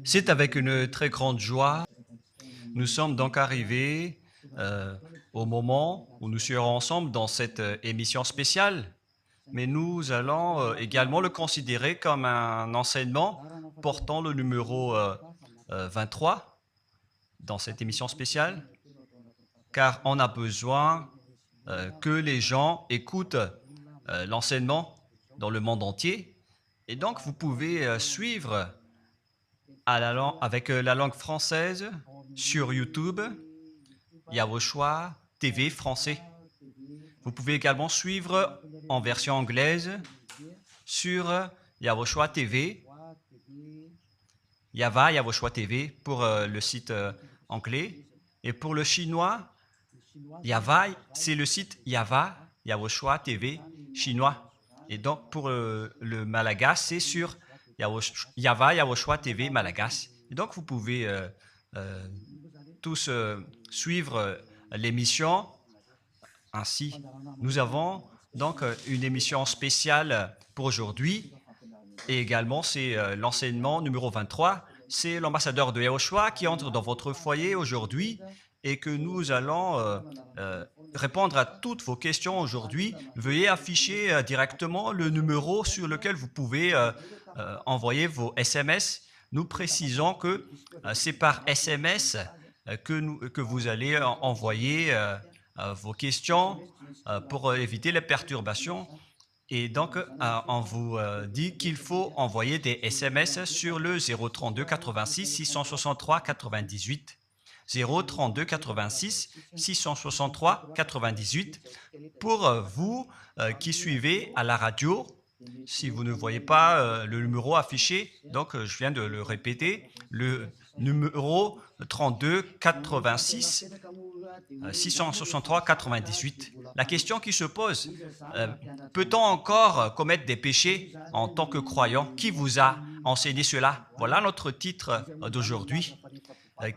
C'est avec une très grande joie. Nous sommes donc arrivés au moment où nous serons ensemble dans cette émission spéciale, mais nous allons également le considérer comme un enseignement portant le numéro 23 dans cette émission spéciale, car on a besoin que les gens écoutent l'enseignement dans le monde entier. Et donc, vous pouvez suivre avec la langue française sur YouTube, Yawoshua TV français. Vous pouvez également suivre en version anglaise sur Yawoshua TV, Yawoshua TV pour le site anglais. Et pour le chinois, Yava, c'est le site Yawoshua TV chinois. Et donc pour le malagasy, c'est sur Yawoshua TV malagasy. Et donc vous pouvez tous suivre l'émission ainsi. Nous avons donc une émission spéciale pour aujourd'hui et également c'est l'enseignement numéro 23. C'est l'ambassadeur de Yawoshua qui entre dans votre foyer aujourd'hui et que nous allons répondre à toutes vos questions aujourd'hui. Veuillez afficher directement le numéro sur lequel vous pouvez envoyer vos SMS. Nous précisons que c'est par SMS que vous allez envoyer vos questions pour éviter les perturbations. Et donc, on vous dit qu'il faut envoyer des SMS sur le 032 86 663 98. 032 86 663 98 pour vous qui suivez à la radio. Si vous ne voyez pas le numéro affiché, donc je viens de le répéter, le numéro 32 86 663 98. La question qui se pose, peut-on encore commettre des péchés en tant que croyant? Qui vous a enseigné cela? Voilà notre titre d'aujourd'hui.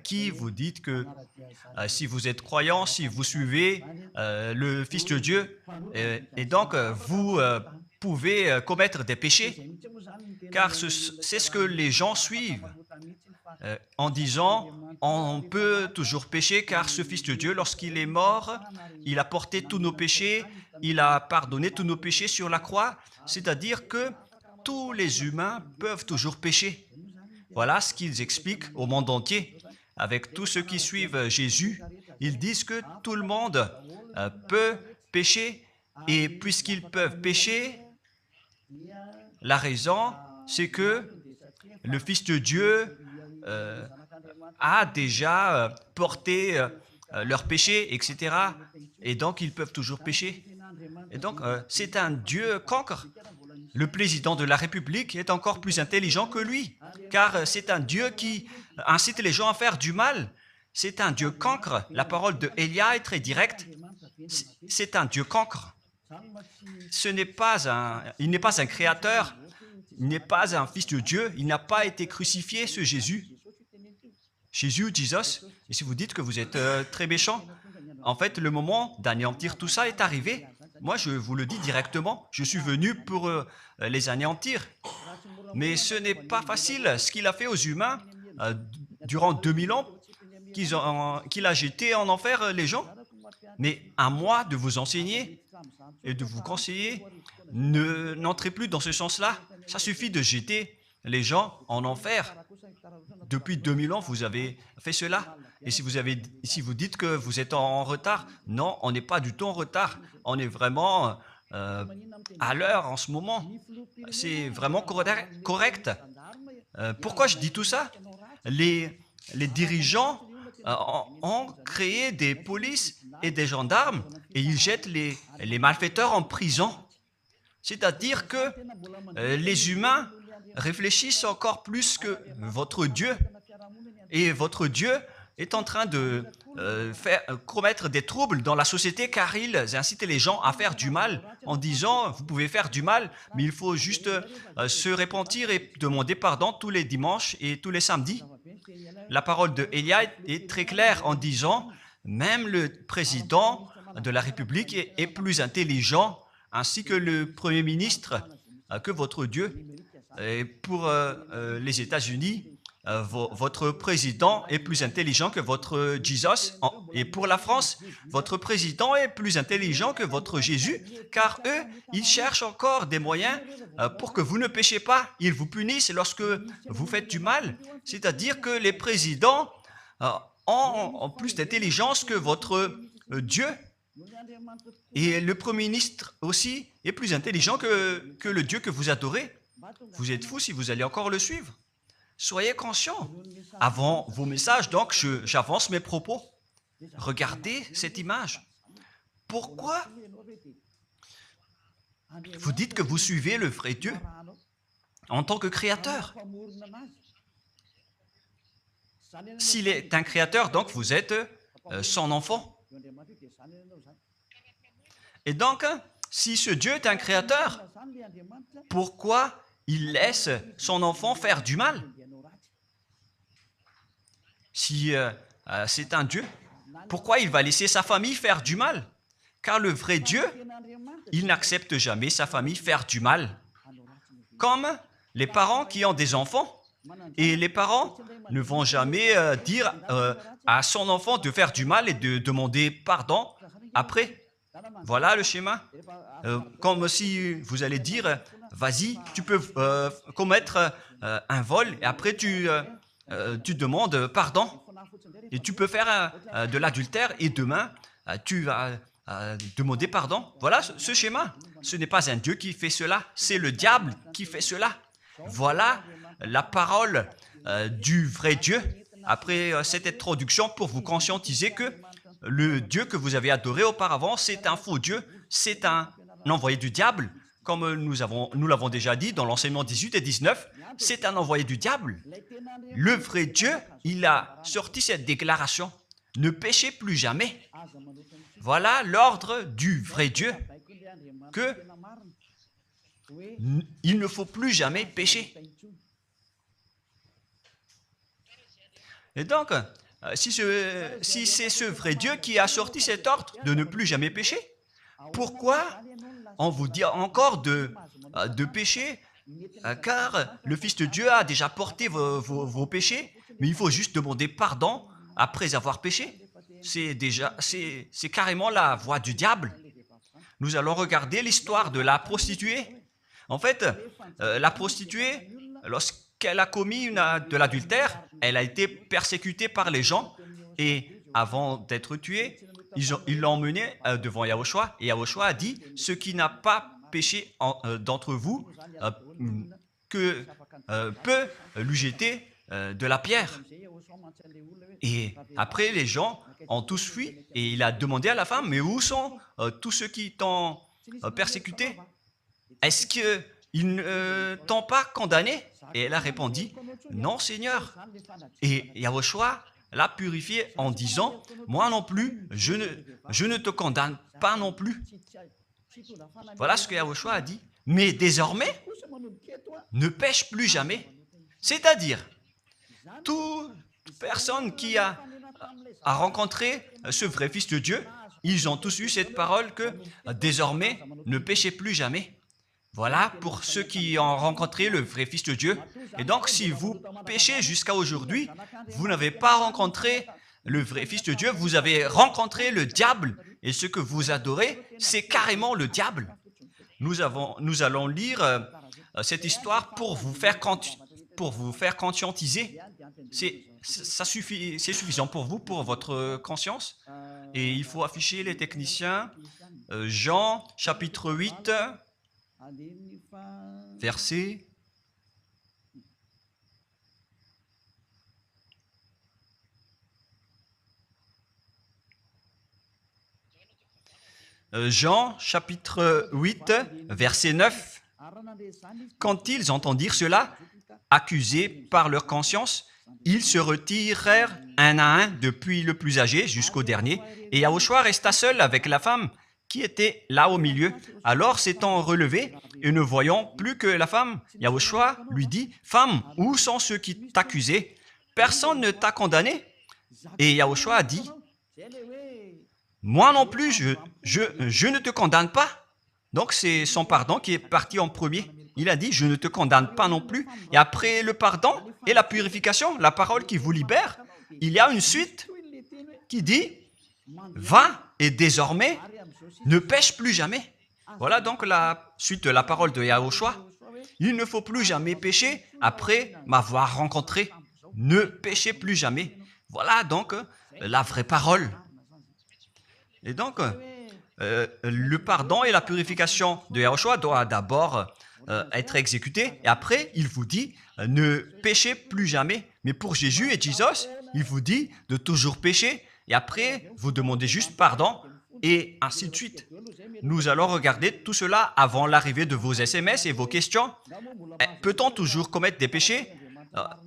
Qui vous dit que si vous êtes croyant, si vous suivez le Fils de Dieu, et donc vous pouvez commettre des péchés, car c'est ce que les gens suivent en disant on peut toujours pécher car ce Fils de Dieu, lorsqu'il est mort, il a porté tous nos péchés, il a pardonné tous nos péchés sur la croix, c'est-à-dire que tous les humains peuvent toujours pécher. Voilà ce qu'ils expliquent au monde entier. Avec tous ceux qui suivent Jésus, ils disent que tout le monde peut pécher et puisqu'ils peuvent pécher, la raison, c'est que le Fils de Dieu a déjà porté leurs péchés, etc. Et donc, ils peuvent toujours pécher. Et donc, c'est un Dieu cancre. Le président de la République est encore plus intelligent que lui, car c'est un Dieu qui incite les gens à faire du mal. C'est un Dieu cancre. La parole de Élia est très directe. C'est un Dieu cancre. Il n'est pas un créateur, il n'est pas un fils de Dieu, il n'a pas été crucifié, ce Jésus. Jésus, Jesus, et si vous dites que vous êtes très méchant, en fait, le moment d'anéantir tout ça est arrivé. Moi, je vous le dis directement, je suis venu pour les anéantir. Mais ce n'est pas facile ce qu'il a fait aux humains durant 2000 ans, qu'il a jeté en enfer les gens. Mais à moi de vous enseigner et de vous conseiller, n'entrez plus dans ce sens-là. Ça suffit de jeter les gens en enfer. Depuis 2000 ans, vous avez fait cela. Et si vous dites que vous êtes en retard, non, on n'est pas du tout en retard. On est vraiment à l'heure en ce moment. C'est vraiment correct. Pourquoi je dis tout ça? Les dirigeants ont créé des polices et des gendarmes et ils jettent les malfaiteurs en prison. C'est-à-dire que les humains réfléchissent encore plus que votre Dieu. Et votre Dieu est en train de commettre des troubles dans la société car ils incitent les gens à faire du mal en disant vous pouvez faire du mal, mais il faut juste se repentir et demander pardon tous les dimanches et tous les samedis. La parole de Élia est très claire en disant même le président de la République est plus intelligent ainsi que le Premier ministre que votre Dieu. Et pour les États-Unis, votre président est plus intelligent que votre Jesus. Et pour la France, votre président est plus intelligent que votre Jésus, car eux, ils cherchent encore des moyens pour que vous ne péchiez pas. Ils vous punissent lorsque vous faites du mal. C'est-à-dire que les présidents ont plus d'intelligence que votre Dieu. Et le Premier ministre aussi est plus intelligent que le Dieu que vous adorez. Vous êtes fous si vous allez encore le suivre. Soyez conscients. Avant vos messages, donc, j'avance mes propos. Regardez cette image. Pourquoi vous dites que vous suivez le vrai Dieu en tant que créateur? S'il est un créateur, donc vous êtes son enfant. Et donc, si ce Dieu est un créateur, pourquoi il laisse son enfant faire du mal? Si c'est un Dieu, pourquoi il va laisser sa famille faire du mal? Car le vrai Dieu, il n'accepte jamais sa famille faire du mal. Comme les parents qui ont des enfants, et les parents ne vont jamais dire à son enfant de faire du mal et de demander pardon après. Voilà le schéma. Comme si vous allez dire, vas-y, tu peux commettre un vol et après tu demandes pardon. Et tu peux faire de l'adultère et demain, tu vas demander pardon. Voilà ce schéma. Ce n'est pas un Dieu qui fait cela, c'est le diable qui fait cela. Voilà la parole du vrai Dieu. Après cette introduction, pour vous conscientiser que le Dieu que vous avez adoré auparavant, c'est un faux Dieu, c'est un envoyé du diable. Comme nous l'avons déjà dit dans l'enseignement 18 et 19, c'est un envoyé du diable. Le vrai Dieu, il a sorti cette déclaration, ne péchez plus jamais. Voilà l'ordre du vrai Dieu, que il ne faut plus jamais pécher. Et donc, si c'est ce vrai Dieu qui a sorti cet ordre de ne plus jamais pécher, pourquoi on vous dit encore de pécher? Car le Fils de Dieu a déjà porté vos péchés, mais il faut juste demander pardon après avoir péché. C'est carrément la voie du diable. Nous allons regarder l'histoire de la prostituée. En fait, la prostituée, lorsqu'elle a commis de l'adultère, elle a été persécutée par les gens et avant d'être tuée, ils l'ont emmenée devant Yahushua et Yahushua a dit « Ce qui n'a pas péché d'entre vous peut lui jeter de la pierre. » Et après, les gens ont tous fui et il a demandé à la femme « Mais où sont tous ceux qui t'ont persécuté? Est-ce qu'ils ne t'ont pas condamné ?» Et elle a répondu « Non, Seigneur. » Et Yahushua l'a purifié en disant « Moi non plus, je ne te condamne pas non plus. » Voilà ce que Yahushua a dit. Mais désormais, ne pêche plus jamais. C'est-à-dire, toute personne qui a rencontré ce vrai Fils de Dieu, ils ont tous eu cette parole que désormais, ne péchez plus jamais. Voilà pour ceux qui ont rencontré le vrai Fils de Dieu. Et donc, si vous péchez jusqu'à aujourd'hui, vous n'avez pas rencontré le vrai Fils de Dieu, vous avez rencontré le diable. Et ce que vous adorez, c'est carrément le diable. Nous allons lire cette histoire pour vous faire conscientiser. C'est suffisant pour vous, pour votre conscience. Et il faut afficher les techniciens. Jean, chapitre 8, verset... Jean, chapitre 8, verset 9. Quand ils entendirent cela, accusés par leur conscience, ils se retirèrent un à un, depuis le plus âgé jusqu'au dernier, et Yahushua resta seul avec la femme qui était là au milieu. Alors, s'étant relevé et ne voyant plus que la femme, Yahushua lui dit, « Femme, où sont ceux qui t'accusaient? Personne ne t'a condamné ?» Et Yahushua a dit, « Moi non plus, je ne te condamne pas. » Donc, c'est son pardon qui est parti en premier. il a dit, je ne te condamne pas non plus. Et après le pardon et la purification, la parole qui vous libère, il y a une suite qui dit, va et désormais, ne pêche plus jamais. Voilà donc la suite de la parole de Yahushua. Il ne faut plus jamais pécher après m'avoir rencontré. Ne péchez plus jamais. Voilà donc la vraie parole. Et donc, le pardon et la purification de Yahushua doivent d'abord être exécutés. Et après, il vous dit, ne péchez plus jamais. Mais pour Jésus et Jesus, il vous dit de toujours pécher. Et après, vous demandez juste pardon. Et ainsi de suite. Nous allons regarder tout cela avant l'arrivée de vos SMS et vos questions. Peut-on toujours commettre des péchés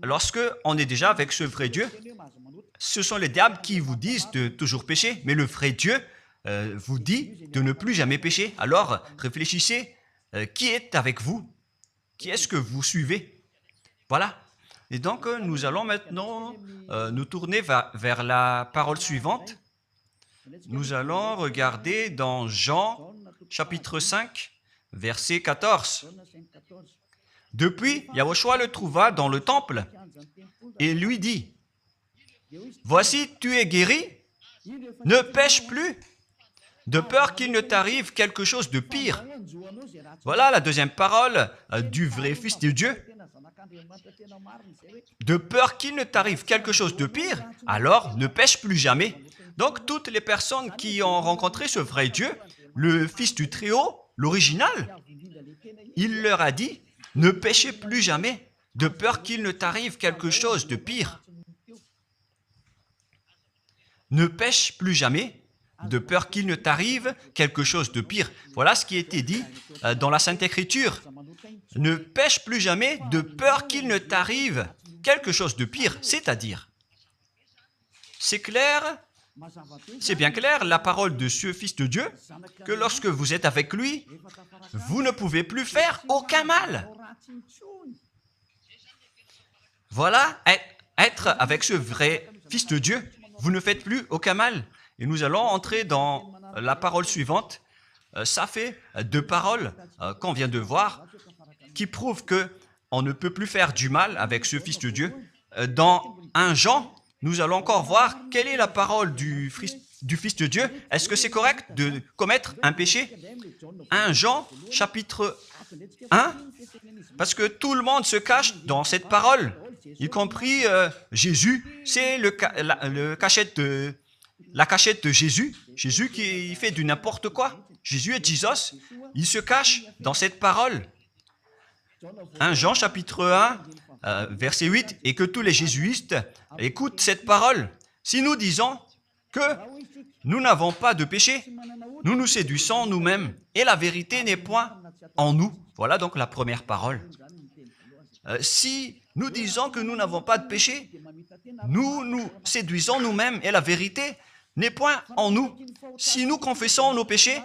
lorsque on est déjà avec ce vrai Dieu? Ce sont les diables qui vous disent de toujours pécher, mais le vrai Dieu vous dit de ne plus jamais pécher. Alors, réfléchissez, qui est avec vous? Qui est-ce que vous suivez? Voilà. Et donc, nous allons maintenant nous tourner vers la parole suivante. Nous allons regarder dans Jean, chapitre 5, verset 14. Depuis, Yahushua le trouva dans le temple et lui dit, « Voici, tu es guéri, ne pêche plus, de peur qu'il ne t'arrive quelque chose de pire. » Voilà la deuxième parole du vrai Fils de Dieu. De peur qu'il ne t'arrive quelque chose de pire, alors ne pêche plus jamais. Donc, toutes les personnes qui ont rencontré ce vrai Dieu, le Fils du Très-Haut, l'original, il leur a dit, ne péchez plus jamais, de peur qu'il ne t'arrive quelque chose de pire. Ne pêche plus jamais, de peur qu'il ne t'arrive quelque chose de pire. Voilà ce qui a été dit dans la Sainte Écriture. Ne pêche plus jamais, de peur qu'il ne t'arrive quelque chose de pire. C'est-à-dire, c'est clair. C'est bien clair, la parole de ce Fils de Dieu, que lorsque vous êtes avec lui, vous ne pouvez plus faire aucun mal. Voilà, être avec ce vrai Fils de Dieu, vous ne faites plus aucun mal. Et nous allons entrer dans la parole suivante. Ça fait deux paroles qu'on vient de voir qui prouvent qu'on ne peut plus faire du mal avec ce Fils de Dieu. Dans 1 Jean, nous allons encore voir quelle est la parole du Fils de Dieu. Est-ce que c'est correct de commettre un péché? 1 Jean, chapitre 1, parce que tout le monde se cache dans cette parole, y compris Jésus. C'est la cachette de Jésus. Jésus qui fait du n'importe quoi. Jésus et Jesus, ils se cachent dans cette parole. 1 Jean, chapitre 1, verset 8, et que tous les jésuites écoutent cette parole. Si nous disons que nous n'avons pas de péché, nous nous séduisons nous-mêmes et la vérité n'est point en nous. Voilà donc la première parole. Si nous disons que nous n'avons pas de péché, nous nous séduisons nous-mêmes et la vérité n'est point en nous. Si nous confessons nos péchés,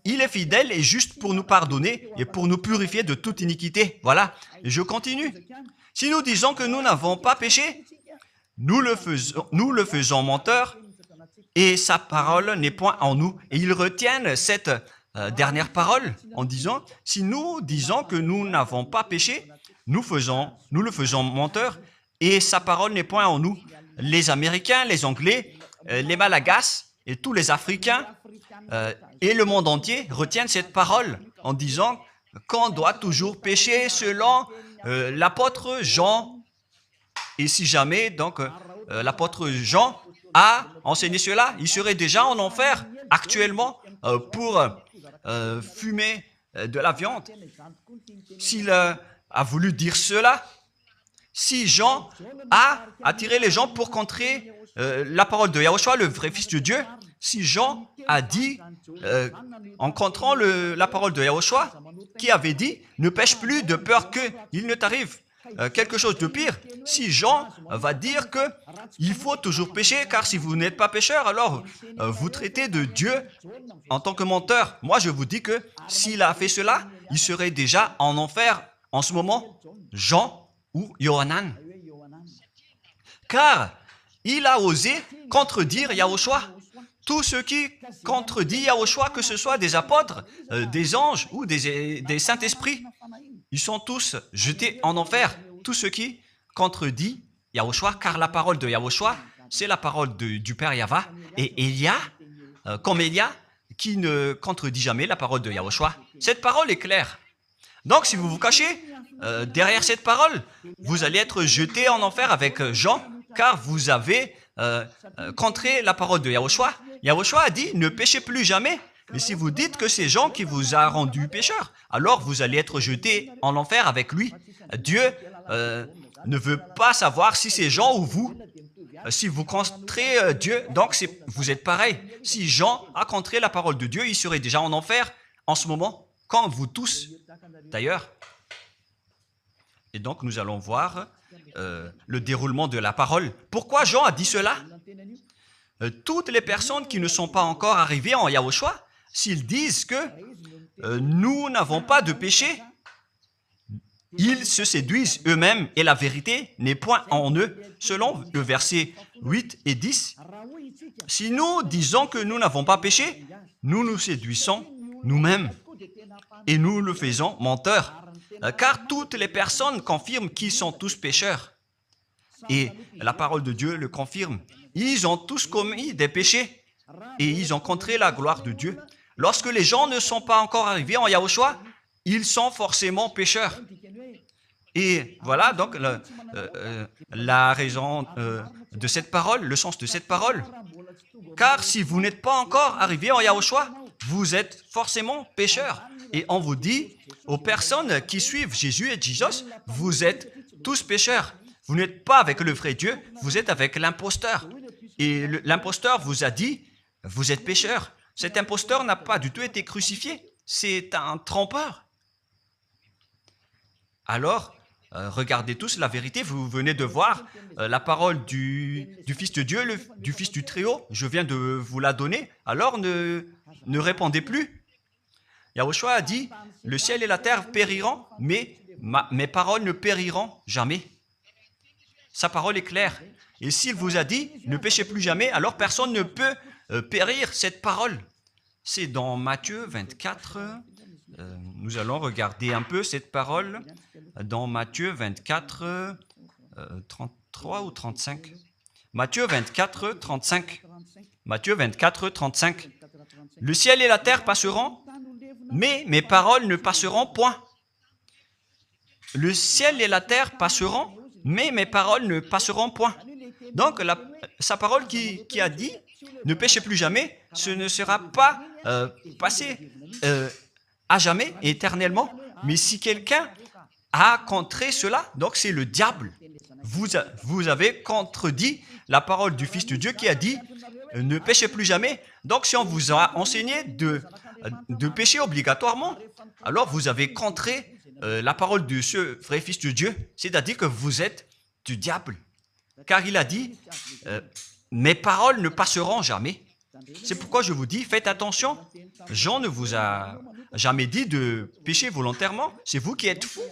il est fidèle et juste pour nous pardonner et pour nous purifier de toute iniquité. Voilà, et je continue. Si nous disons que nous n'avons pas péché, nous le faisons menteur et sa parole n'est point en nous. Et ils retiennent cette dernière parole en disant, si nous disons que nous n'avons pas péché, nous le faisons menteur et sa parole n'est point en nous. Les Américains, les Anglais, les Malagasy et tous les Africains et le monde entier retiennent cette parole en disant qu'on doit toujours pécher selon l'apôtre Jean. Et si jamais donc l'apôtre Jean a enseigné cela, il serait déjà en enfer actuellement pour fumer de la viande. S'il a voulu dire cela, si Jean a attiré les gens pour contrer la parole de Yahushua, le vrai Fils de Dieu, si Jean a dit, en contrant la parole de Yahushua, qui avait dit, ne pêche plus de peur qu'il ne t'arrive quelque chose de pire. Si Jean va dire qu'il faut toujours pécher, car si vous n'êtes pas pécheur, alors vous traitez de Dieu en tant que menteur. Moi, je vous dis que s'il a fait cela, il serait déjà en enfer en ce moment, Jean ou Yohanan. Car il a osé contredire Yahushua. Tout ce qui contredit Yahushua, que ce soit des apôtres, des anges ou des saints-esprits, ils sont tous jetés en enfer. Tous ceux qui contredisent Yahushua, car la parole de Yahushua, c'est la parole du Père Yahva. Et Élia, comme Élia, qui ne contredit jamais la parole de Yahushua. Cette parole est claire. Donc, si vous vous cachez derrière cette parole, vous allez être jeté en enfer avec Jean, car vous avez contré la parole de Yahushua. Yahushua a dit, ne péchez plus jamais. Mais si vous dites que c'est Jean qui vous a rendu pécheur, alors vous allez être jeté en enfer avec lui. Dieu ne veut pas savoir si c'est Jean ou vous. Si vous contrez Dieu, donc vous êtes pareil. Si Jean a contré la parole de Dieu, il serait déjà en enfer en ce moment, comme vous tous d'ailleurs. Et donc nous allons voir le déroulement de la parole. Pourquoi Jean a dit cela? Toutes les personnes qui ne sont pas encore arrivées en Yahushua, s'ils disent que nous n'avons pas de péché, ils se séduisent eux-mêmes et la vérité n'est point en eux. Selon le verset 8 et 10, si nous disons que nous n'avons pas péché, nous nous séduisons nous-mêmes et nous le faisons menteur. Car toutes les personnes confirment qu'ils sont tous pécheurs. Et la parole de Dieu le confirme. Ils ont tous commis des péchés et ils ont contré la gloire de Dieu. Lorsque les gens ne sont pas encore arrivés en Yahushua, ils sont forcément pécheurs. Et voilà donc la raison de cette parole, le sens de cette parole. Car si vous n'êtes pas encore arrivé en Yahushua, vous êtes forcément pécheurs. Et on vous dit aux personnes qui suivent Jésus et Jesus, vous êtes tous pécheurs. Vous n'êtes pas avec le vrai Dieu, vous êtes avec l'imposteur. Et l'imposteur vous a dit, vous êtes pécheurs. Cet imposteur n'a pas du tout été crucifié. C'est un trompeur. Alors, regardez tous la vérité. Vous venez de voir la parole du Fils de Dieu, du Fils du Très-Haut. Je viens de vous la donner. Alors, ne répondez plus. Yahushua a dit, le ciel et la terre périront, mais mes paroles ne périront jamais. Sa parole est claire. Et s'il vous a dit, ne péchez plus jamais, alors personne ne peut périr cette parole. C'est dans Matthieu 24. Nous allons regarder un peu cette parole dans Matthieu 24, 33 ou 35. Matthieu 24, 35. Matthieu 24, 35. Le ciel et la terre passeront, mais mes paroles ne passeront point. Le ciel et la terre passeront, mais mes paroles ne passeront point. Donc, sa parole qui a dit, ne péchez plus jamais, ce ne sera pas passé à jamais, éternellement. Mais si quelqu'un a contré cela, donc c'est le diable. Vous avez contredit la parole du Fils de Dieu qui a dit, ne péchez plus jamais. Donc, si on vous a enseigné de pécher obligatoirement, alors vous avez contré la parole de ce vrai Fils de Dieu, c'est-à-dire que vous êtes du diable. Car il a dit, mes paroles ne passeront jamais. C'est pourquoi je vous dis, faites attention. Jean ne vous a jamais dit de pécher volontairement. C'est vous qui êtes fous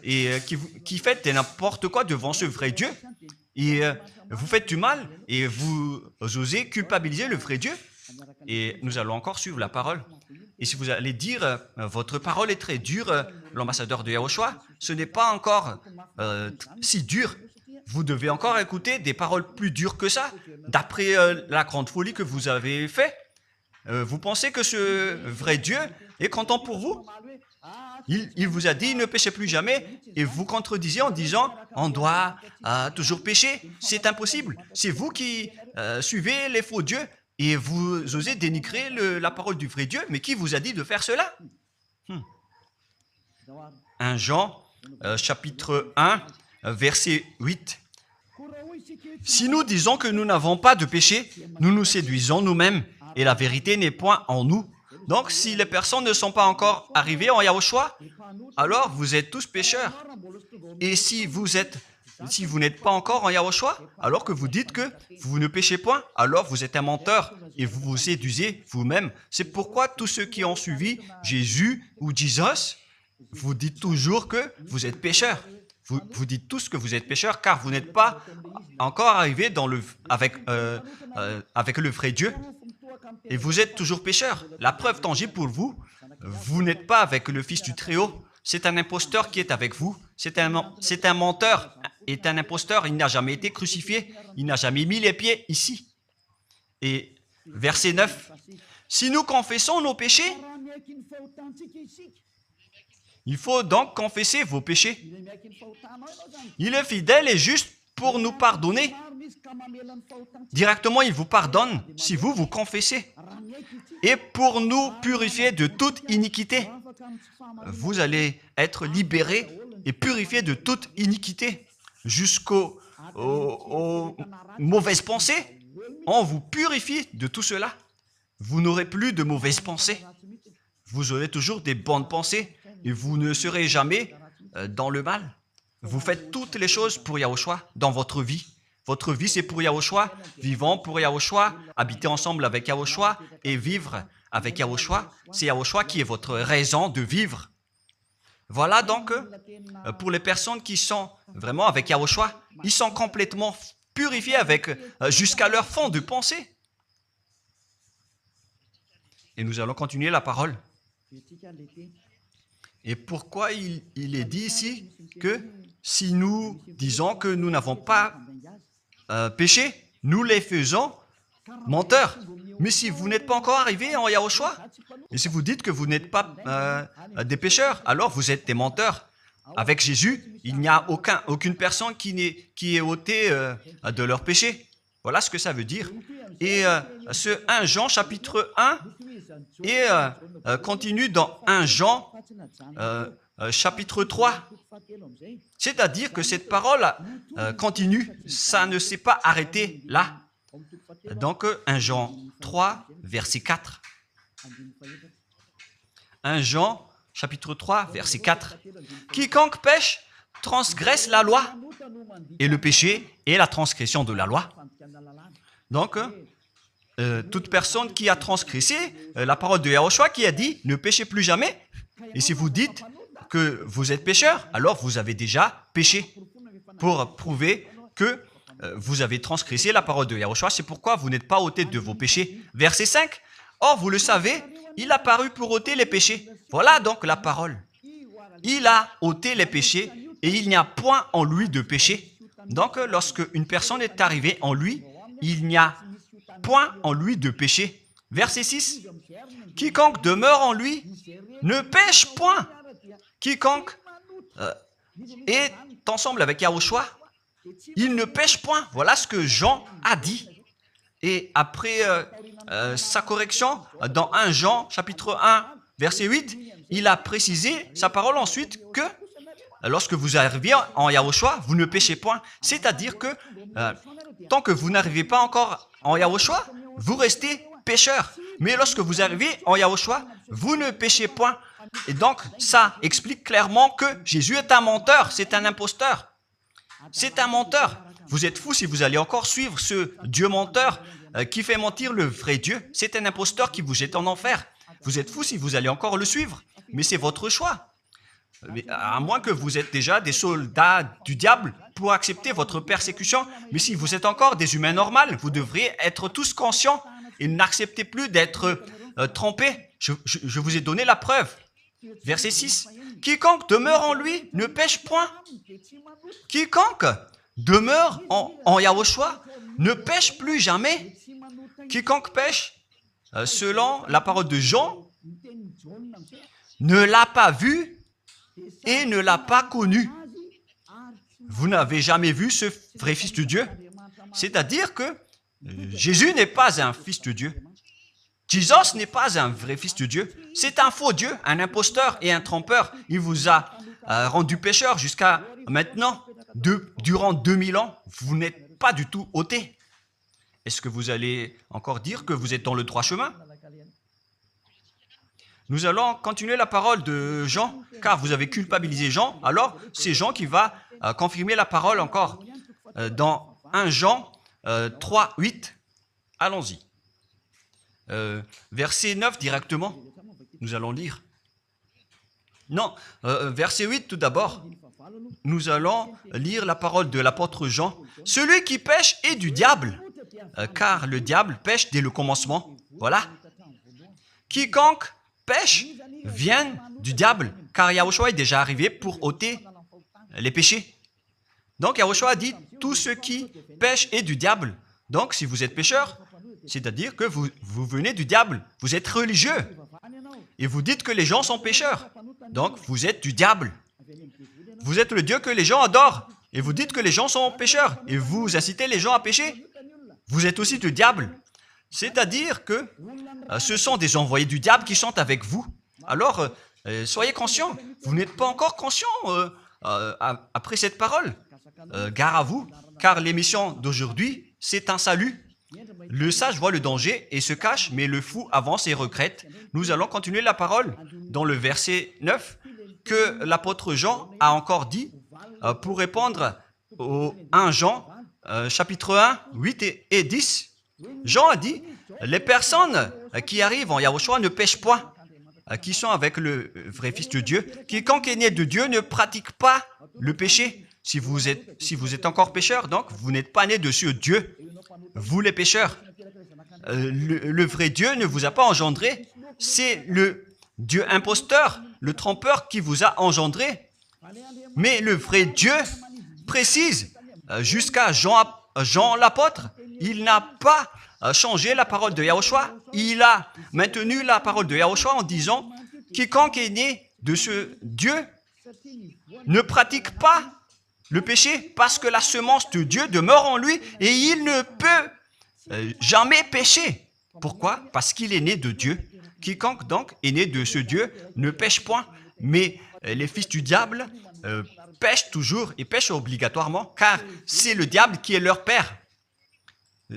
et qui faites n'importe quoi devant ce vrai Dieu. Et vous faites du mal et vous osez culpabiliser le vrai Dieu. Et nous allons encore suivre la parole. Et si vous allez dire, votre parole est très dure, l'ambassadeur de Yahushua, ce n'est pas encore si dur. Vous devez encore écouter des paroles plus dures que ça, d'après la grande folie que vous avez fait. Vous pensez que ce vrai Dieu est content pour vous? Il vous a dit, ne péchez plus jamais, et vous contredisez en disant, on doit toujours pécher. C'est impossible. C'est vous qui suivez les faux dieux, et vous osez dénigrer la parole du vrai Dieu. Mais qui vous a dit de faire cela? 1 Jean, chapitre 1, verset 8. Si nous disons que nous n'avons pas de péché, nous nous séduisons nous-mêmes et la vérité n'est point en nous. Donc, si les personnes ne sont pas encore arrivées en Yahushua, alors vous êtes tous pécheurs. Et si vous n'êtes pas encore en Yahushua, alors que vous dites que vous ne péchez point, alors vous êtes un menteur et vous vous séduisez vous-même. C'est pourquoi tous ceux qui ont suivi Jésus ou Jesus, vous dites toujours que vous êtes pécheurs. Vous dites tous que vous êtes pécheurs car vous n'êtes pas encore arrivés avec le vrai Dieu. Et vous êtes toujours pécheurs. La preuve tangible pour vous, vous n'êtes pas avec le Fils du Très-Haut. c'est un imposteur qui est avec vous. C'est un menteur, est un imposteur. Il n'a jamais été crucifié. Il n'a jamais mis les pieds ici. Et verset 9. Si nous confessons nos péchés, il faut donc confesser vos péchés. Il est fidèle et juste pour nous pardonner. Directement, il vous pardonne si vous confessez. Et pour nous purifier de toute iniquité. Vous allez être libérés et purifiés de toute iniquité. Jusqu'aux mauvaises pensées. On vous purifie de tout cela. Vous n'aurez plus de mauvaises pensées. Vous aurez toujours des bonnes pensées et vous ne serez jamais dans le mal. Vous faites toutes les choses pour Yahushua dans votre vie. Votre vie, c'est pour Yahushua. Vivons pour Yahushua, habiter ensemble avec Yahushua et vivre avec Yahushua. C'est Yahushua qui est votre raison de vivre. Voilà donc, pour les personnes qui sont vraiment avec Yahushua, ils sont complètement purifiés jusqu'à leur fond de pensée. Et nous allons continuer la parole. Et pourquoi il est dit ici que si nous disons que nous n'avons pas péché, nous les faisons menteurs. Mais si vous n'êtes pas encore arrivé en Yahushua, et si vous dites que vous n'êtes pas des pécheurs, alors vous êtes des menteurs. Avec Jésus, il n'y a aucune personne qui est ôtée de leur péché. Voilà ce que ça veut dire. Et ce 1 Jean chapitre 1 et continue dans 1 Jean chapitre 3. C'est-à-dire que cette parole continue, ça ne s'est pas arrêté là. Donc 1 Jean 3, verset 4. 1 Jean chapitre 3, verset 4. Quiconque pêche transgresse la loi, et le péché est la transgression de la loi. Donc, toute personne qui a transgressé la parole de Yahushua qui a dit « Ne péchez plus jamais ». Et si vous dites que vous êtes pécheur, alors vous avez déjà péché pour prouver que vous avez transgressé la parole de Yahushua. C'est pourquoi vous n'êtes pas ôté de vos péchés. Verset 5. Or, vous le savez, il a paru pour ôter les péchés. Voilà donc la parole. Il a ôté les péchés et il n'y a point en lui de péché. Donc, lorsque une personne est arrivée en lui, il n'y a point en lui de péché. Verset 6. Quiconque demeure en lui ne pêche point. Quiconque est ensemble avec Yahushua, il ne pêche point. Voilà ce que Jean a dit. Et après sa correction, dans 1 Jean, chapitre 1, verset 8, il a précisé sa parole ensuite que lorsque vous arrivez en Yahushua, vous ne péchez point. C'est-à-dire que tant que vous n'arrivez pas encore en Yahushua, vous restez pécheur. Mais lorsque vous arrivez en Yahushua, vous ne péchez point. Et donc, ça explique clairement que Jésus est un menteur, c'est un imposteur. C'est un menteur. Vous êtes fous si vous allez encore suivre ce Dieu menteur qui fait mentir le vrai Dieu. C'est un imposteur qui vous jette en enfer. Vous êtes fous si vous allez encore le suivre. Mais c'est votre choix. Mais à moins que vous êtes déjà des soldats du diable pour accepter votre persécution. Mais si vous êtes encore des humains normaux, vous devriez être tous conscients et n'acceptez plus d'être trompés. Je vous ai donné la preuve. Verset 6. Quiconque demeure en lui ne pêche point. Quiconque demeure en Yahushua ne pêche plus jamais. Quiconque pêche, selon la parole de Jean, ne l'a pas vu et ne l'a pas connu. Vous n'avez jamais vu ce vrai Fils de Dieu. C'est-à-dire que Jésus n'est pas un Fils de Dieu. Jésus n'est pas un vrai Fils de Dieu. C'est un faux Dieu, un imposteur et un trompeur. Il vous a rendu pécheur jusqu'à maintenant. Durant 2000 ans, vous n'êtes pas du tout ôté. Est-ce que vous allez encore dire que vous êtes dans le droit chemin? Nous allons continuer la parole de Jean, car vous avez culpabilisé Jean. Alors, c'est Jean qui va confirmer la parole encore. Dans 1 Jean 3, 8, allons-y. Verset 9 directement, nous allons lire. Non, verset 8 tout d'abord. Nous allons lire la parole de l'apôtre Jean. Celui qui pêche est du diable, car le diable pêche dès le commencement. Voilà. Quiconque pêche vient du diable, car Yahushua est déjà arrivé pour ôter les péchés. Donc Yahushua a dit, tout ce qui pêche est du diable. Donc si vous êtes pécheur, c'est-à-dire que vous venez du diable, vous êtes religieux, et vous dites que les gens sont pécheurs. Donc vous êtes du diable. Vous êtes le Dieu que les gens adorent, et vous dites que les gens sont pécheurs, et vous incitez les gens à pécher. Vous êtes aussi du diable. C'est-à-dire que ce sont des envoyés du diable qui sont avec vous. Alors, soyez conscients. Vous n'êtes pas encore conscients après cette parole. Gare à vous, car l'émission d'aujourd'hui, c'est un salut. Le sage voit le danger et se cache, mais le fou avance et regrette. Nous allons continuer la parole dans le verset 9 que l'apôtre Jean a encore dit pour répondre au 1 Jean, chapitre 1, 8 et 10. Jean a dit, les personnes qui arrivent en Yahushua ne pêchent point, qui sont avec le vrai Fils de Dieu. Quiconque est né de Dieu ne pratique pas le péché. Si vous êtes encore pécheur, donc vous n'êtes pas né de ce Dieu. Vous les pécheurs. Le vrai Dieu ne vous a pas engendré. C'est le Dieu imposteur, le trompeur qui vous a engendré. Mais le vrai Dieu précise, jusqu'à Jean l'apôtre, il n'a pas changé la parole de Yahushua. Il a maintenu la parole de Yahushua en disant, quiconque est né de ce Dieu ne pratique pas le péché parce que la semence de Dieu demeure en lui et il ne peut jamais pécher. Pourquoi? Parce qu'il est né de Dieu. Quiconque donc est né de ce Dieu ne pêche point. Mais les fils du diable pêchent toujours et pêchent obligatoirement car c'est le diable qui est leur père.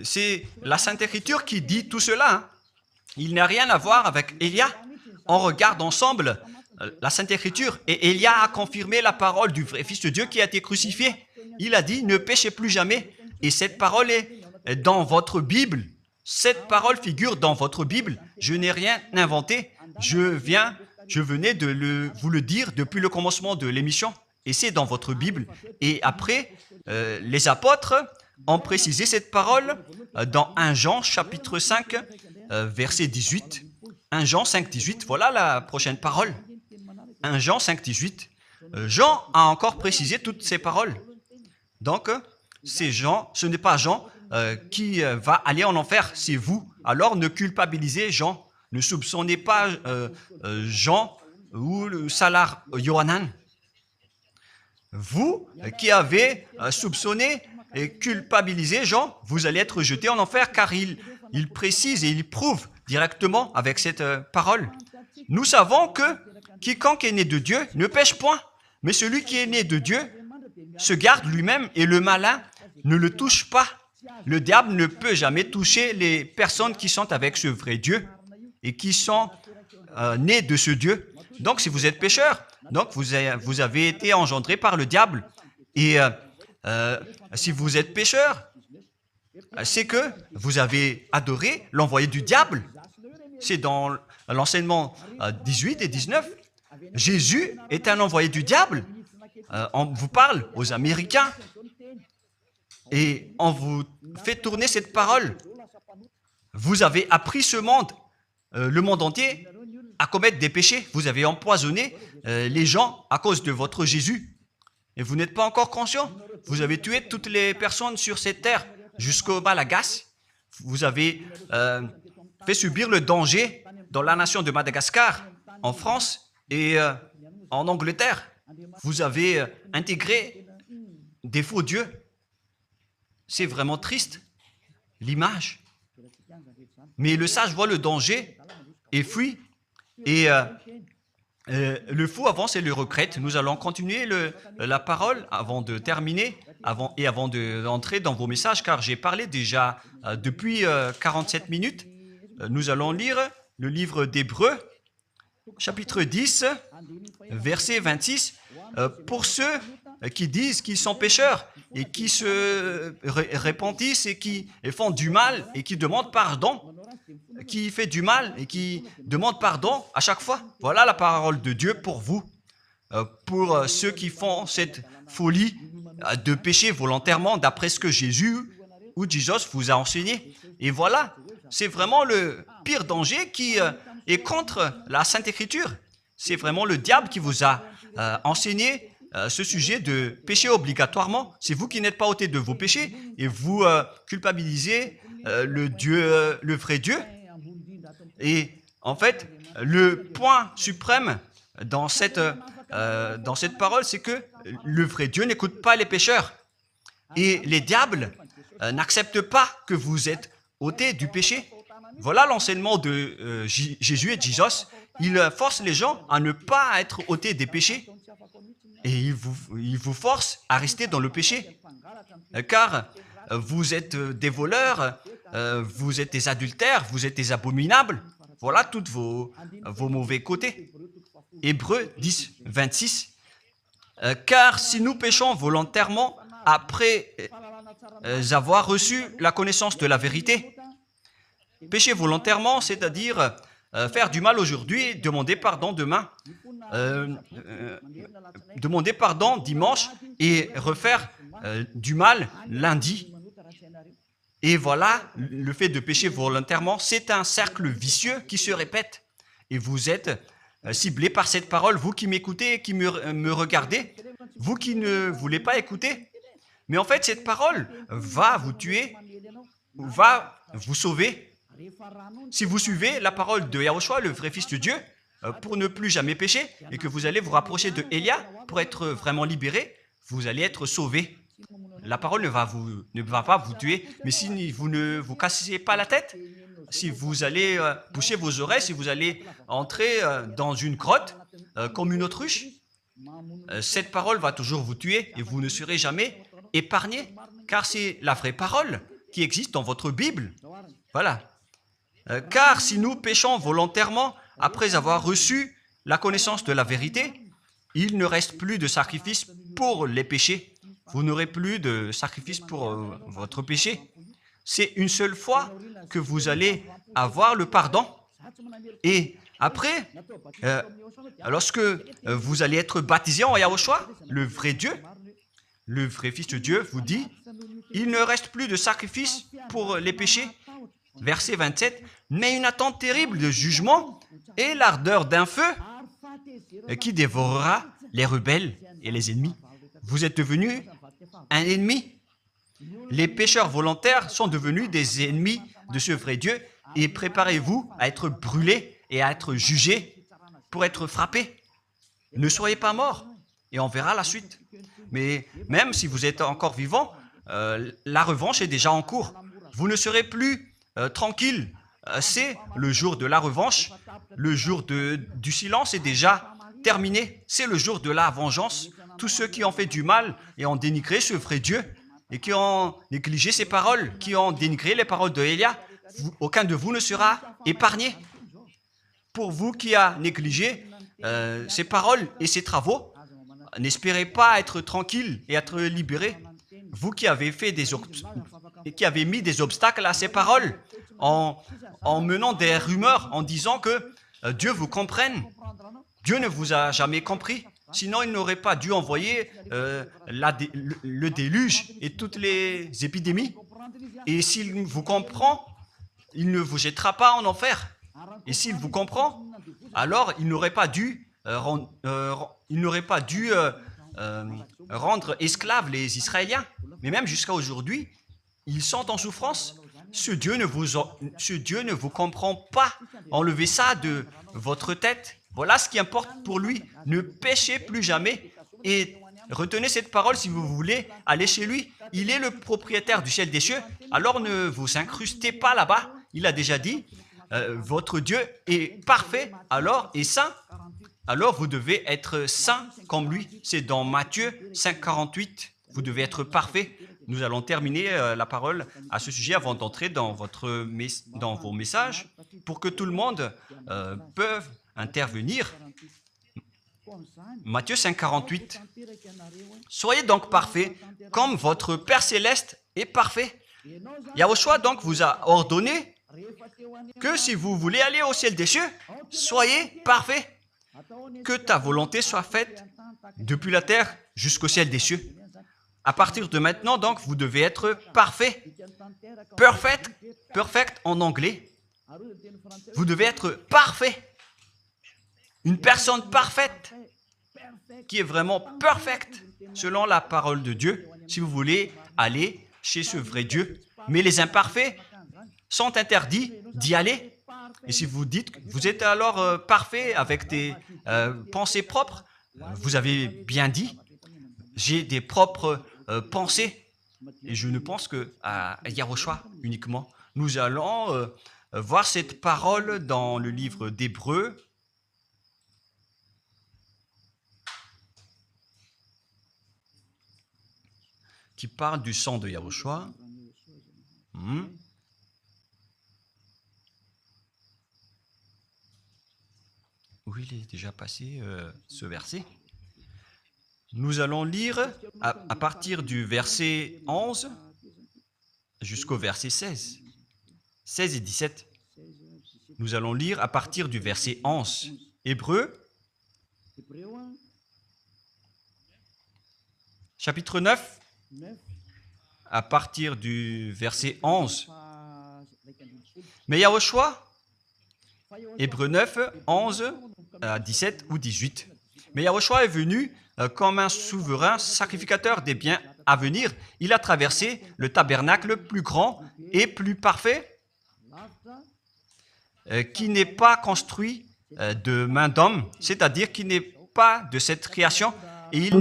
C'est la Sainte Écriture qui dit tout cela. Hein. Il n'a rien à voir avec Élia. On regarde ensemble la Sainte Écriture et Élia a confirmé la parole du vrai Fils de Dieu qui a été crucifié. Il a dit, ne péchez plus jamais. Et cette parole est dans votre Bible. Cette parole figure dans votre Bible. Je n'ai rien inventé. Je venais de vous le dire depuis le commencement de l'émission. Et c'est dans votre Bible. Et après, les apôtres ont précisé cette parole dans 1 Jean chapitre 5, verset 18. 1 Jean 5, 18, voilà la prochaine parole. 1 Jean 5, 18. Jean a encore précisé toutes ces paroles. Donc, c'est Jean, ce n'est pas Jean qui va aller en enfer, c'est vous. Alors, ne culpabilisez Jean. Ne soupçonnez pas Jean ou le Salar Yohanan. Vous qui avez soupçonné et culpabilisé Jean, vous allez être jeté en enfer car il précise et il prouve directement avec cette parole. Nous savons que quiconque est né de Dieu ne pêche point, mais celui qui est né de Dieu se garde lui-même et le malin ne le touche pas. Le diable ne peut jamais toucher les personnes qui sont avec ce vrai Dieu et qui sont nées de ce Dieu. Donc, si vous êtes pécheur, donc vous avez été engendré par le diable. Et si vous êtes pécheur, c'est que vous avez adoré l'envoyé du diable. C'est dans l'enseignement 18 et 19. Jésus est un envoyé du diable. On vous parle aux Américains et on vous fait tourner cette parole. Vous avez appris ce monde, le monde entier, à commettre des péchés. Vous avez empoisonné les gens à cause de votre Jésus. Et vous n'êtes pas encore conscient. Vous avez tué toutes les personnes sur cette terre jusqu'au Malagasy. Vous avez fait subir le danger dans la nation de Madagascar, en France et en Angleterre. Vous avez intégré des faux dieux. C'est vraiment triste, l'image. Mais le sage voit le danger et fuit. Et le fou avance et le regrette. Nous allons continuer la parole avant de terminer avant d'entrer dans vos messages, car j'ai parlé déjà depuis 47 minutes. Nous allons lire le livre d'Hébreux, chapitre 10, verset 26. Pour ceux qui disent qu'ils sont pécheurs et qui se repentissent et qui font du mal et qui demandent pardon, qui fait du mal et qui demande pardon à chaque fois. Voilà la parole de Dieu pour vous, pour ceux qui font cette folie de pécher volontairement d'après ce que Jésus ou Jesus vous a enseigné. Et voilà, c'est vraiment le pire danger qui est contre la Sainte Écriture. c'est vraiment le diable qui vous a enseigné ce sujet de péché obligatoirement. C'est vous qui n'êtes pas ôté de vos péchés et vous culpabilisez le vrai Dieu. Et en fait, le point suprême dans cette parole, c'est que le vrai Dieu n'écoute pas les pécheurs. Et les diables n'acceptent pas que vous êtes ôtés du péché. Voilà l'enseignement de Jésus et de Jesus. Il force les gens à ne pas être ôtés des péchés. Et il vous force à rester dans le péché. Car vous êtes des voleurs, vous êtes des adultères, vous êtes des abominables. Voilà tous vos mauvais côtés. Hébreux 10, 26. Car si nous péchons volontairement après avoir reçu la connaissance de la vérité, pécher volontairement, c'est-à-dire faire du mal aujourd'hui, demander pardon demain, demander pardon dimanche et refaire du mal lundi. Et voilà, le fait de pécher volontairement, c'est un cercle vicieux qui se répète. Et vous êtes ciblé par cette parole, vous qui m'écoutez et qui me regardez, vous qui ne voulez pas écouter. Mais en fait, cette parole va vous tuer, va vous sauver. Si vous suivez la parole de Yahushua, le vrai Fils de Dieu, pour ne plus jamais pécher, et que vous allez vous rapprocher de Élia pour être vraiment libéré, vous allez être sauvé. La parole ne va pas vous tuer, mais si vous ne vous cassez pas la tête, si vous allez boucher vos oreilles, si vous allez entrer dans une grotte comme une autruche, cette parole va toujours vous tuer et vous ne serez jamais épargné, car c'est la vraie parole qui existe dans votre Bible. Voilà. Car si nous péchons volontairement après avoir reçu la connaissance de la vérité, il ne reste plus de sacrifice pour les péchés. Vous n'aurez plus de sacrifice pour votre péché. C'est une seule fois que vous allez avoir le pardon. Et après, lorsque vous allez être baptisé en Yahushua, le vrai Dieu, le vrai Fils de Dieu vous dit, il ne reste plus de sacrifice pour les péchés. Verset 27, mais une attente terrible de jugement et l'ardeur d'un feu qui dévorera les rebelles et les ennemis. Vous êtes devenu un ennemi. Les pécheurs volontaires sont devenus des ennemis de ce vrai Dieu et préparez-vous à être brûlés et à être jugés pour être frappés. Ne soyez pas morts et on verra la suite. Mais même si vous êtes encore vivant, la revanche est déjà en cours. Vous ne serez plus tranquille. C'est le jour de la revanche. Le jour du silence est déjà terminé. C'est le jour de la vengeance. Tous ceux qui ont fait du mal et ont dénigré ce vrai Dieu et qui ont négligé ses paroles, qui ont dénigré les paroles de Élia, aucun de vous ne sera épargné. Pour vous qui avez négligé ses paroles et ses travaux, n'espérez pas être tranquille et être libéré. Vous qui avez mis des obstacles à ces paroles en menant des rumeurs, en disant que Dieu vous comprenne. Dieu ne vous a jamais compris. Sinon, il n'aurait pas dû envoyer le déluge et toutes les épidémies. Et s'il vous comprend, il ne vous jettera pas en enfer. Et s'il vous comprend, alors il n'aurait pas dû rendre esclaves les Israéliens. Mais même jusqu'à aujourd'hui, ils sont en souffrance. Ce Dieu ne vous comprend pas. Enlevez ça de votre tête. Voilà ce qui importe pour lui. Ne péchez plus jamais et retenez cette parole si vous voulez aller chez lui. Il est le propriétaire du ciel des cieux. Alors ne vous incrustez pas là-bas. Il a déjà dit, votre Dieu est parfait alors et saint. Alors vous devez être saint comme lui. C'est dans Matthieu 5, 48. Vous devez être parfait. Nous allons terminer la parole à ce sujet avant d'entrer dans vos messages pour que tout le monde puisse intervenir. Matthieu 5, 48. Soyez donc parfaits comme votre Père Céleste est parfait. Yahushua donc vous a ordonné que si vous voulez aller au ciel des cieux, soyez parfaits. Que ta volonté soit faite depuis la terre jusqu'au ciel des cieux. À partir de maintenant, donc, vous devez être parfait. Perfect en anglais. Vous devez être parfait. une personne parfaite, qui est vraiment parfaite, selon la parole de Dieu, si vous voulez aller chez ce vrai Dieu. Mais les imparfaits sont interdits d'y aller. Et si vous dites que vous êtes alors parfait avec des pensées propres, vous avez bien dit, j'ai des propres pensées. Et je ne pense qu'à Yahushua uniquement. Nous allons voir cette parole dans le livre d'Hébreux. Qui parle du sang de Yahushua. Où il est déjà passé ce verset. Nous allons lire à partir du verset 11 jusqu'au verset 16. 16 et 17. Nous allons lire à partir du verset 11. Hébreux, chapitre 9, à partir du verset 11. Mais Yahushua, Hébreux 9, 11 à 17 ou 18. Mais Yahushua est venu comme un souverain sacrificateur des biens à venir. Il a traversé le tabernacle plus grand et plus parfait, qui n'est pas construit de main d'homme, c'est-à-dire qui n'est pas de cette création. Et il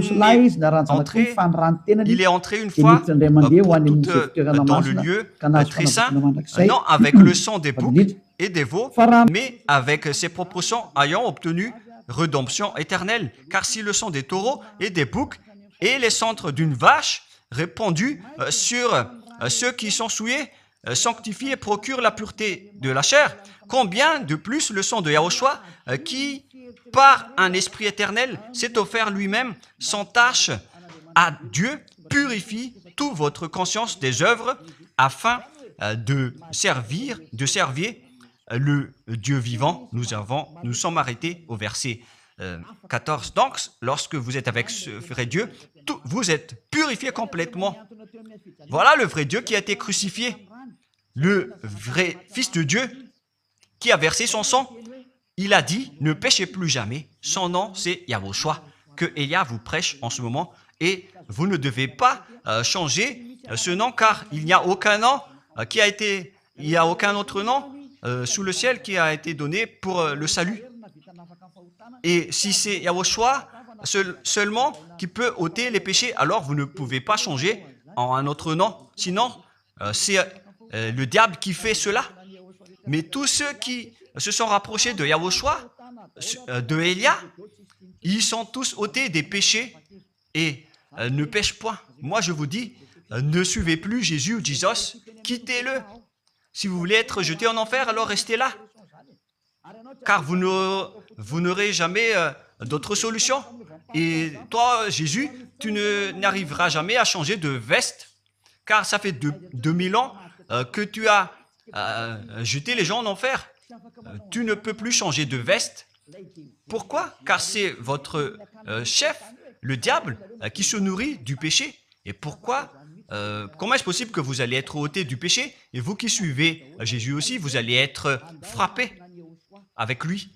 est entré une fois pour toutes dans le lieu très saint, non avec le sang des boucs et des veaux, mais avec ses propres sangs ayant obtenu rédemption éternelle. Car si le sang des taureaux et des boucs et les cendres d'une vache répandus sur ceux qui sont souillés, sanctifient et procurent la pureté de la chair, combien de plus le sang de Yahushua qui, par un esprit éternel, s'est offert lui-même sans tâche à Dieu, purifie toute votre conscience des œuvres afin de servir le Dieu vivant. Nous sommes arrêtés au verset 14. Donc, lorsque vous êtes avec ce vrai Dieu, vous êtes purifié complètement. Voilà le vrai Dieu qui a été crucifié, le vrai Fils de Dieu qui a versé son sang. Il a dit, ne péchez plus jamais. Son nom, c'est Yahushua, que Elia vous prêche en ce moment. Et vous ne devez pas changer ce nom, car il n'y a aucun nom il n'y a aucun autre nom sous le ciel qui a été donné pour le salut. Et si c'est Yahushua seulement qui peut ôter les péchés, alors vous ne pouvez pas changer en un autre nom. Sinon, c'est le diable qui fait cela. Mais tous ceux qui se sont rapprochés de Yahushua, de Elia, ils sont tous ôtés des péchés et ne pêchent point. Moi, je vous dis, ne suivez plus Jésus ou Jesus, quittez-le. Si vous voulez être jeté en enfer, alors restez là. Car vous n'aurez jamais d'autre solution. Et toi, Jésus, tu n'arriveras jamais à changer de veste, car ça fait 2000 ans que tu as jeté les gens en enfer. Tu ne peux plus changer de veste. Pourquoi? Car c'est votre chef, le diable, qui se nourrit du péché. Et pourquoi? Comment est-ce possible que vous allez être ôté du péché? Et vous qui suivez Jésus aussi, vous allez être frappé avec lui.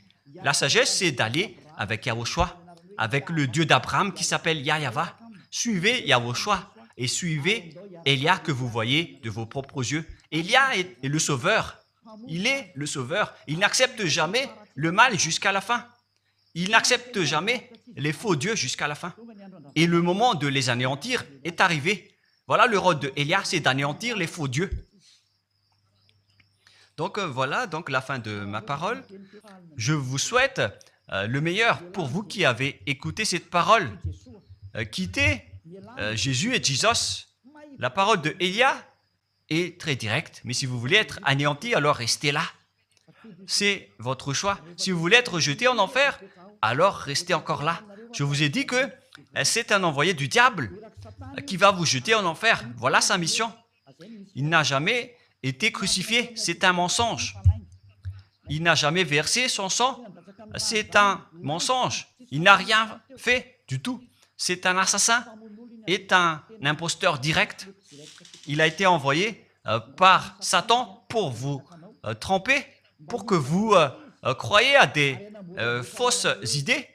La sagesse, c'est d'aller avec Yahushua, avec le Dieu d'Abraham qui s'appelle Yahva. Suivez Yahushua et suivez Elia que vous voyez de vos propres yeux. Elia est le sauveur. Il est le sauveur. Il n'accepte jamais le mal jusqu'à la fin. Il n'accepte jamais les faux dieux jusqu'à la fin. Et le moment de les anéantir est arrivé. Voilà le rôle de Elia, c'est d'anéantir les faux dieux. Donc voilà donc la fin de ma parole. Je vous souhaite le meilleur pour vous qui avez écouté cette parole. Quittez Jésus et Jesus. La parole de Elia est très directe, mais si vous voulez être anéanti, alors restez là. C'est votre choix. Si vous voulez être jeté en enfer, alors restez encore là. Je vous ai dit que c'est un envoyé du diable qui va vous jeter en enfer. Voilà sa mission. Il n'a jamais été crucifié. C'est un mensonge. Il n'a jamais versé son sang. C'est un mensonge. Il n'a rien fait du tout. C'est un assassin. Est un imposteur direct. Il a été envoyé par Satan pour vous tromper, pour que vous croyiez à des fausses idées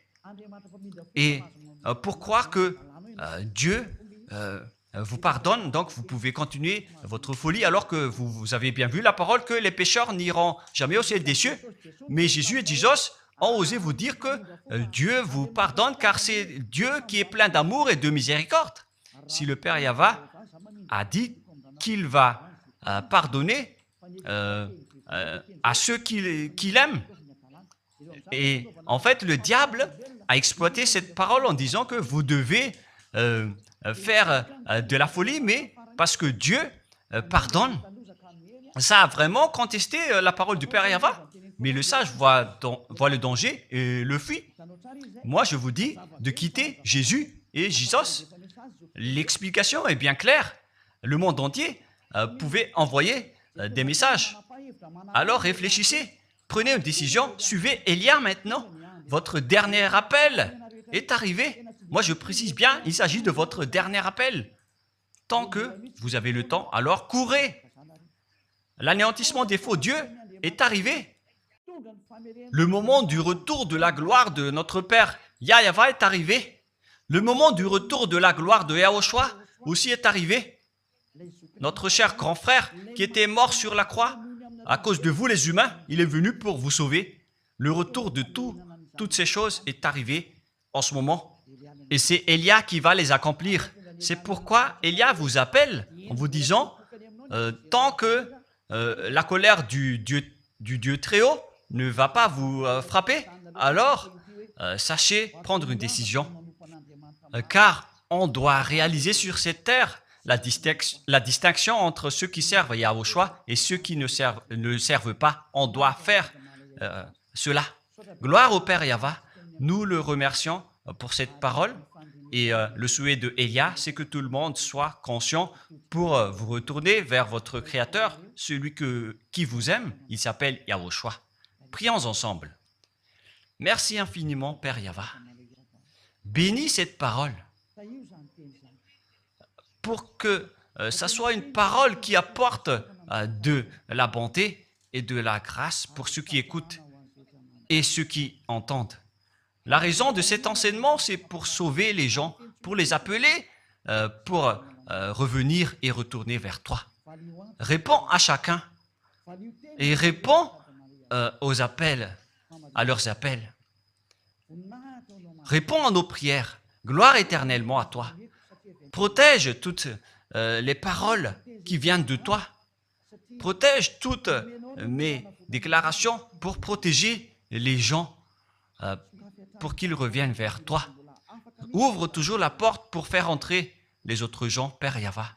et pour croire que Dieu vous pardonne, donc vous pouvez continuer votre folie alors que vous avez bien vu la parole que les pécheurs n'iront jamais au ciel des cieux. Mais Jésus et Jesus ont osé vous dire que Dieu vous pardonne car c'est Dieu qui est plein d'amour et de miséricorde. Si le Père Yahva a dit qu'il va pardonner à ceux qu'il aime, et en fait le diable a exploité cette parole en disant que vous devez faire de la folie, mais parce que Dieu pardonne. Ça a vraiment contesté la parole du Père Yahva. Mais le sage voit le danger et le fuit. Moi, je vous dis de quitter Jésus et Jesus. L'explication est bien claire. Le monde entier pouvait envoyer des messages. Alors réfléchissez, prenez une décision, suivez Élia maintenant. Votre dernier appel est arrivé. Moi, je précise bien, il s'agit de votre dernier appel. Tant que vous avez le temps, alors courez. L'anéantissement des faux dieux est arrivé. Le moment du retour de la gloire de notre Père Yahva est arrivé. Le moment du retour de la gloire de Yahushua aussi est arrivé. Notre cher grand frère qui était mort sur la croix, à cause de vous les humains, il est venu pour vous sauver. Le retour de toutes ces choses est arrivé en ce moment. Et c'est Élia qui va les accomplir. C'est pourquoi Élia vous appelle en vous disant, tant que la colère du Dieu très haut ne va pas vous frapper, alors sachez prendre une décision. Car on doit réaliser sur cette terre la distinction entre ceux qui servent Yahushua et ceux qui ne servent pas. On doit faire cela. Gloire au Père Yahva. Nous le remercions pour cette parole. Et le souhait de Élia, c'est que tout le monde soit conscient pour vous retourner vers votre Créateur, celui qui vous aime. Il s'appelle Yahushua. Prions ensemble. Merci infiniment, Père Yahva. Bénis cette parole pour que ça soit une parole qui apporte de la bonté et de la grâce pour ceux qui écoutent et ceux qui entendent. La raison de cet enseignement, c'est pour sauver les gens, pour les appeler, pour revenir et retourner vers toi. Réponds à chacun et réponds aux appels, à leurs appels. Réponds à nos prières. Gloire éternellement à toi. Protège toutes les paroles qui viennent de toi. Protège toutes mes déclarations pour protéger les gens, pour qu'ils reviennent vers toi. Ouvre toujours la porte pour faire entrer les autres gens, Père Yahva.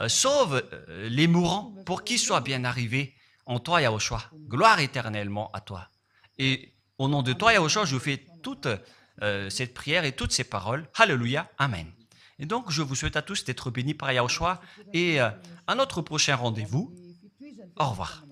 Sauve les mourants pour qu'ils soient bien arrivés en toi, Yahushua. Gloire éternellement à toi. Et au nom de toi, Yahushua, je fais toute cette prière et toutes ces paroles. Alléluia. Amen. Et donc, je vous souhaite à tous d'être bénis par Yahushua et à notre prochain rendez-vous. Au revoir.